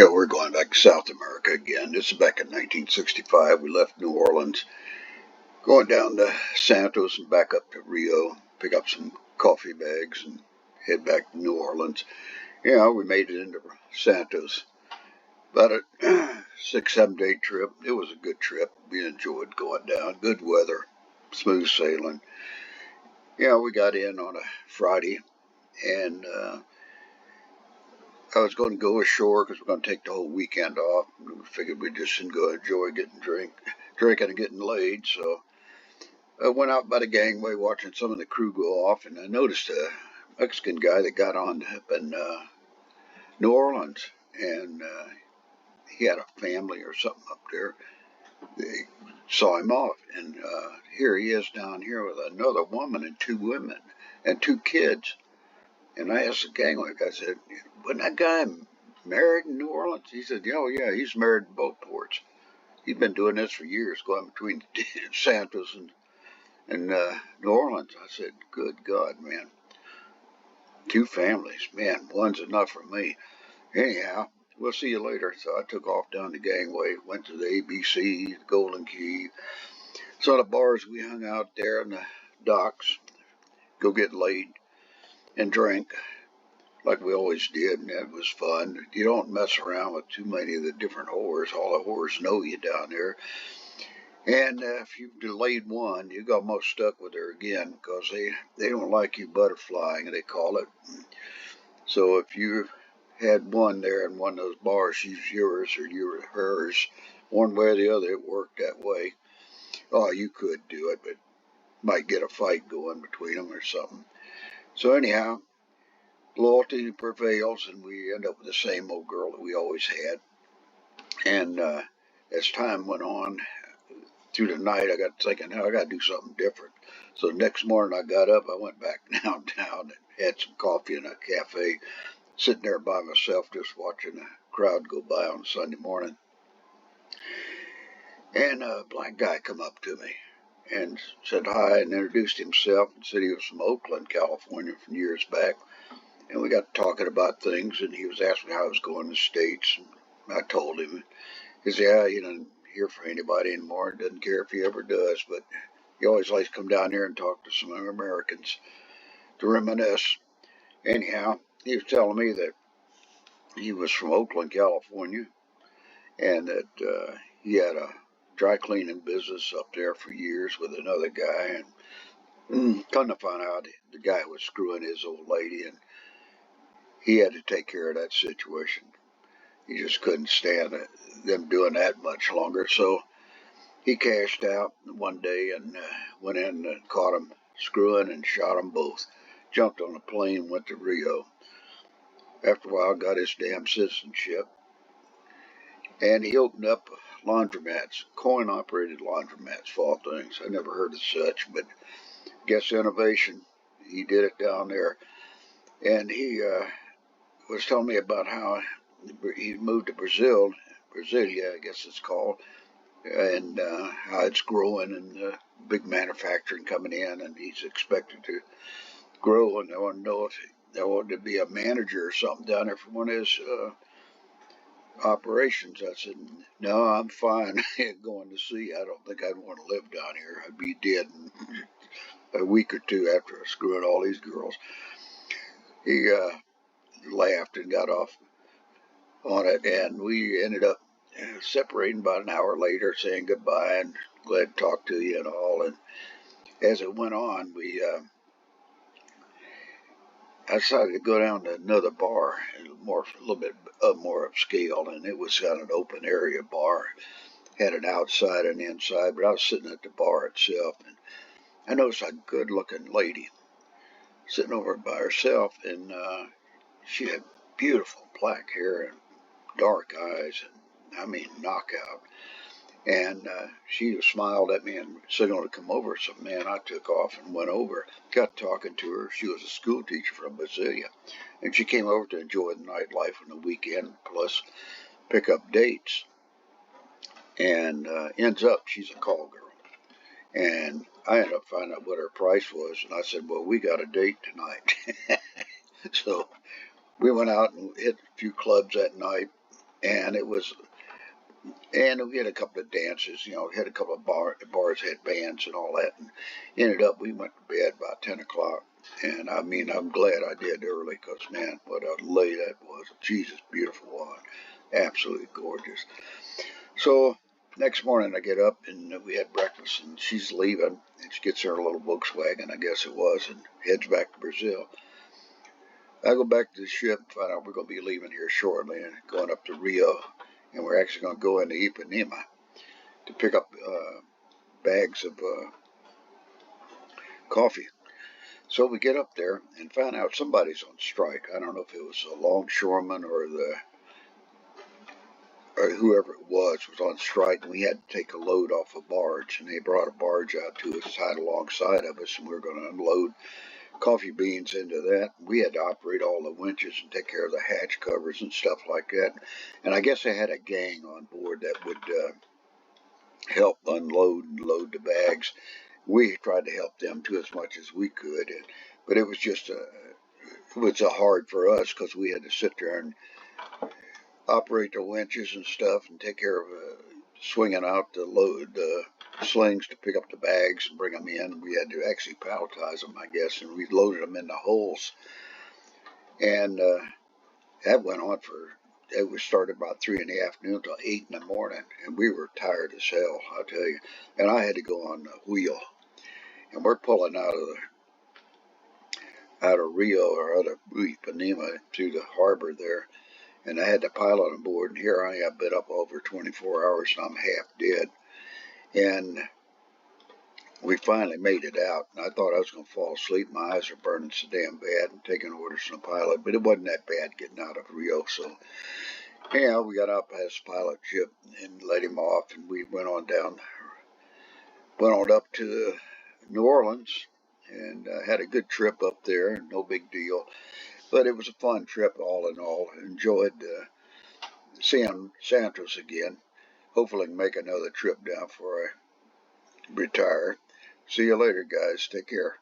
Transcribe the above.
Yeah, we're going back to South America again. This is back in 1965. We left New Orleans, going down to Santos and back up to Rio, pick up some coffee bags and head back to New Orleans. Yeah, we made it into Santos. About a 6, 7 day trip. It was a good trip. We enjoyed going down. Good weather, smooth sailing. Yeah, we got in on a Friday and I was going to go ashore because we're going to take the whole weekend off. We figured we'd just go enjoy drinking and getting laid. So I went out by the gangway watching some of the crew go off, and I noticed a Mexican guy that got on up in New Orleans, and he had a family or something up there. They saw him off, and here he is down here with another woman and 2 women and 2 kids. And I asked the gangway, I said, wasn't that guy married in New Orleans? He said, oh, yeah, he's married in both ports. He's been doing this for years, going between Santos and New Orleans. I said, good God, man. 2 families. Man, one's enough for me. Anyhow, we'll see you later. So I took off down the gangway, went to the ABC, the Golden Key. Some of the bars we hung out there in the docks, go get laid and drink like we always did, and that was fun. You don't mess around with too many of the different whores. All the whores know you down there. And if you've delayed one, you got most stuck with her again because they don't like you butterflying, they call it. So if you had one there in one of those bars, she's yours or you're hers. One way or the other, it worked that way. Oh, you could do it, but might get a fight going between them or something. So anyhow, loyalty prevails, and we end up with the same old girl that we always had. And as time went on, through the night, I got thinking, now I got to do something different. So the next morning I got up, I went back downtown and had some coffee in a cafe, sitting there by myself just watching the crowd go by on Sunday morning. And a black guy come up to me and said hi and introduced himself and said he was from Oakland, California from years back. And we got talking about things, and he was asking me how I was going to the States. And I told him. He said, yeah, he doesn't hear from anybody anymore. Doesn't care if he ever does, but he always likes to come down here and talk to some Americans to reminisce. Anyhow, he was telling me that he was from Oakland, California, and that he had a dry cleaning business up there for years with another guy. And come to find out, the guy was screwing his old lady, and he had to take care of that situation. He just couldn't stand them doing that much longer. So he cashed out one day and went in and caught him screwing and shot them both. Jumped on a plane, went to Rio. After a while, got his damn citizenship. And he opened up laundromats, coin-operated laundromats, for all things. I never heard of such, but guess innovation. He did it down there. And he was telling me about how he moved to Brasilia, I guess it's called, and how it's growing and big manufacturing coming in, and he's expected to grow. And I want to know if there wanted to be a manager or something down there for one of his operations. I said, no, I'm fine going to sea. I don't think I'd want to live down here. I'd be dead in a week or two after screwing all these girls. He laughed and got off on it, and we ended up separating about an hour later, saying goodbye and glad to talk to you and all. And as it went on, I decided to go down to another bar, a little bit more upscale, and it was got an open area bar, had an outside and inside, but I was sitting at the bar itself, and I noticed a good-looking lady sitting over by herself, and she had beautiful black hair and dark eyes, and I mean knockout. And she smiled at me and signaled to come over. So, man, I took off and went over, got talking to her. She was a school teacher from Brasilia, and she came over to enjoy the nightlife on the weekend, plus pick up dates. And ends up, she's a call girl. And I ended up finding out what her price was, and I said, well, we got a date tonight. So we went out and hit a few clubs that night, and it was, and we had a couple of dances, you know, we had a couple of bars had bands and all that, and ended up, we went to bed about 10 o'clock, and I mean, I'm glad I did early, because man, what a lay that was. Jesus, beautiful one, absolutely gorgeous. So, next morning I get up, and we had breakfast, and she's leaving, and she gets in her little Volkswagen, I guess it was, and heads back to Brazil. I go back to the ship and find out we're going to be leaving here shortly and going up to Rio, and we're actually going to go into Ipanema to pick up bags of coffee. So we get up there and find out somebody's on strike. I don't know if it was a longshoreman or whoever it was on strike, and we had to take a load off a barge, and they brought a barge out to us, tied alongside of us, and we were going to unload coffee beans into that. We had to operate all the winches and take care of the hatch covers and stuff like that. And I guess they had a gang on board that would help unload and load the bags. We tried to help them too as much as we could, but it was just it was hard for us because we had to sit there and operate the winches and stuff and take care of swinging out the load, the slings to pick up the bags and bring them in. We had to actually palletize them, I guess, and we loaded them in the holes. And that went on for, it was started about 3 in the afternoon till 8 in the morning, and we were tired as hell, I'll tell you. And I had to go on the wheel, and we're pulling out of Rio or out of Ipanema through the harbor there, and I had the pilot on board, and here I have been up over 24 hours, and I'm half dead. And we finally made it out, and I thought I was going to fall asleep. My eyes are burning so damn bad and taking orders from the pilot, but it wasn't that bad getting out of Rio. So, yeah, we got out past the pilot ship and let him off, and we went on up to New Orleans, and had a good trip up there, no big deal. But it was a fun trip all in all. Enjoyed seeing Santos again. Hopefully I can make another trip down before I retire. See you later, guys. Take care.